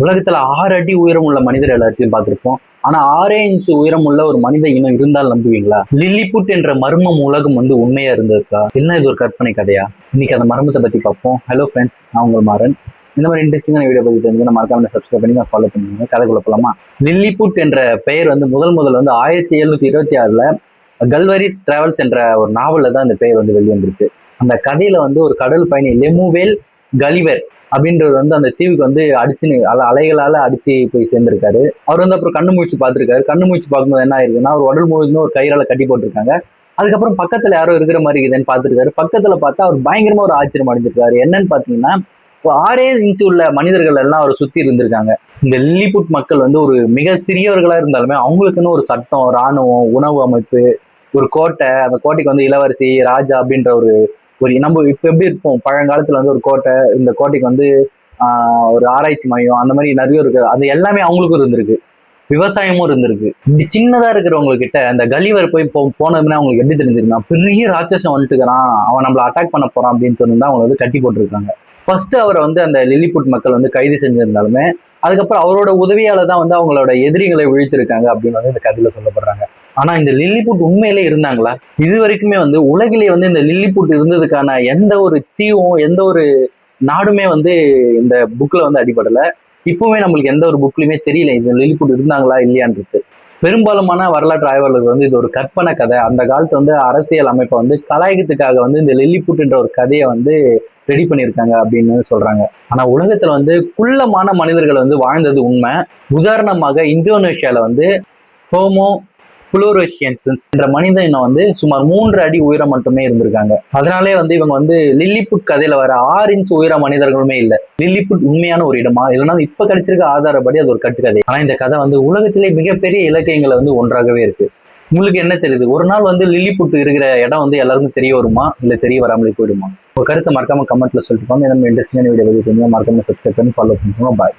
உலகத்துல 6 அடி உயரம் உள்ள மனிதர் எல்லாத்தையும் பார்த்திருப்போம். ஆனா 6 இன்ச் உயரம் உள்ள ஒரு மனித இனம் இருந்தால் நம்புவீங்களா? லில்லிபுட் என்ற மர்மம் உலகம் உண்மையா இருந்திருக்கா? என்ன இது ஒரு கற்பனை கதையா? இன்னைக்கு அந்த மர்மத்தை பத்தி பார்ப்போம். ஹலோ ஃப்ரெண்ட்ஸ், நான் உங்கள் மாறன். இந்த மாதிரி இன்ட்ரெஸ்டிங்கான வீடியோ பத்தி தெரிஞ்சு மறக்காம சப்ஸ்கிரைப் பண்ணி ஃபாலோ பண்ணுங்க. கதைக்குள்ள போலாமா? லில்லிபுட் என்ற பெயர் முதல் 1726 கல்வரிஸ் டிராவல்ஸ் என்ற ஒரு நாவல்ல தான் இந்த பெயர் வெளிவந்திருக்கு. அந்த கதையில ஒரு கடல் பயணி லெமுவேல் கலிவர் அப்படின்றது அந்த தீவுக்கு அடிச்சுன்னு அலைகளால அடிச்சு போய் சேர்ந்திருக்காரு. அவர் அப்புறம் கண்ணு மூச்சு பார்த்திருக்காரு. கண்ணு மூச்சு பார்க்கும்போது என்ன ஆயிருக்குன்னா, ஒரு உடல் முழுவதுமே ஒரு கயிறால கட்டி போட்டிருக்காங்க. அதுக்கப்புறம் பக்கத்துல யாரோ இருக்கிற மாதிரி இருக்குதுன்னு பார்த்திருக்காரு. பக்கத்துல பார்த்தா அவர் பயங்கரமா ஒரு ஆச்சரியம் அடைஞ்சிருக்காரு. என்னன்னு பாத்தீங்கன்னா, 6 இன்ச்சு உள்ள மனிதர்கள் எல்லாம் அவரை சுத்தி இருந்திருக்காங்க. இந்த லில்லிபுட் மக்கள் ஒரு மிக சிறியவர்களா இருந்தாலுமே அவங்களுக்குன்னு ஒரு சட்டம், இராணுவம், உணவு அமைப்பு, ஒரு கோட்டை, அந்த கோட்டைக்கு இளவரசி, ராஜா அப்படின்ற ஒரு நம்ம இப்ப எப்படி இருப்போம் பழங்காலத்துல ஒரு கோட்டை, இந்த கோட்டைக்கு ஒரு ஆராய்ச்சி மையம், அந்த மாதிரி நிறைய இருக்கு. அது எல்லாமே அவங்களுக்கும் இருந்திருக்கு. விவசாயமும் இருந்திருக்கு. இப்படி சின்னதா இருக்கிறவங்க கிட்ட அந்த கலிவர் போய் போனதுன்னா அவங்களுக்கு எப்படி தெரிஞ்சிருக்கான், பெரிய ராட்சசம் வந்துட்டுக்கிறான், அவன் நம்மள அட்டாக் பண்ண போறான் அப்படின்னு சொன்னா அவங்க கட்டி போட்டிருக்காங்க. ஃபர்ஸ்ட் அவரை அந்த லில்லிபுட் மக்கள் கைது செஞ்சிருந்தாலுமே அதுக்கப்புறம் அவரோட உதவியால தான் அவங்களோட எதிரிகளை வீழ்த்திருக்காங்க அப்படின்னு இந்த கதையில சொல்லப்படுறாங்க. ஆனா இந்த லில்லிபுட் உண்மையிலே இருந்தாங்களா? இது வரைக்குமே உலகிலே இந்த லில்லிபுட் இருந்ததுக்கான எந்த ஒரு தீவும், எந்த ஒரு நாடுமே இந்த புக்ல அடிபடல. இப்பவுமே நம்மளுக்கு எந்த ஒரு புக்லயுமே தெரியல இந்த லில்லிபுட் இருந்தாங்களா இல்லையான்றது. பெரும்பாலுமான வரலாற்று ஆய்வாளர்கள் இது ஒரு கற்பனை கதை. அந்த காலத்து அரசியல் அமைப்பை கலாயகத்துக்காக இந்த லில்லிபுட் என்ற ஒரு கதையை ரெடி பண்ணியிருக்காங்க அப்படின்னு சொல்றாங்க. ஆனா உலகத்துல குள்ளமான மனிதர்கள் வாழ்ந்தது உண்மை. உதாரணமாக இந்தோனேஷியால ஹோமோ புளோரோசியன்சன்ஸ் என்ற மனித இனம் சுமார் 3 அடி உயரம் மட்டுமே இருந்திருக்காங்க. அதனாலே இவங்க லில்லிபுட் கதையில வர 6 இன்ச் உயர மனிதர்களுமே இல்ல. லில்லிபுட் உண்மையான ஒரு இடமா இல்லைன்னா இப்ப கிடைச்சிருக்க ஆதாரப்படி அது ஒரு கட்டுக்கதை. ஆனா இந்த கதை உலகத்திலே மிகப்பெரிய இலக்கியங்களை ஒன்றாகவே இருக்கு. உங்களுக்கு என்ன தெரியுது? ஒரு நாள் லில்லிபுட் இருக்கிற இடம் எல்லாருக்கும் தெரிய வருமா, இல்ல தெரிய வராமலே போயிடுமா? உங்க கருத்தை மறக்காம கமெண்ட்ல சொல்லிட்டு போங்க. நம்ம இன்ட்ரெஸ்டிங்கான வீடியோ மறக்காம சப்ஸ்கிரைப் பண்ணி ஃபாலோ பண்ணுங்க. பாய்.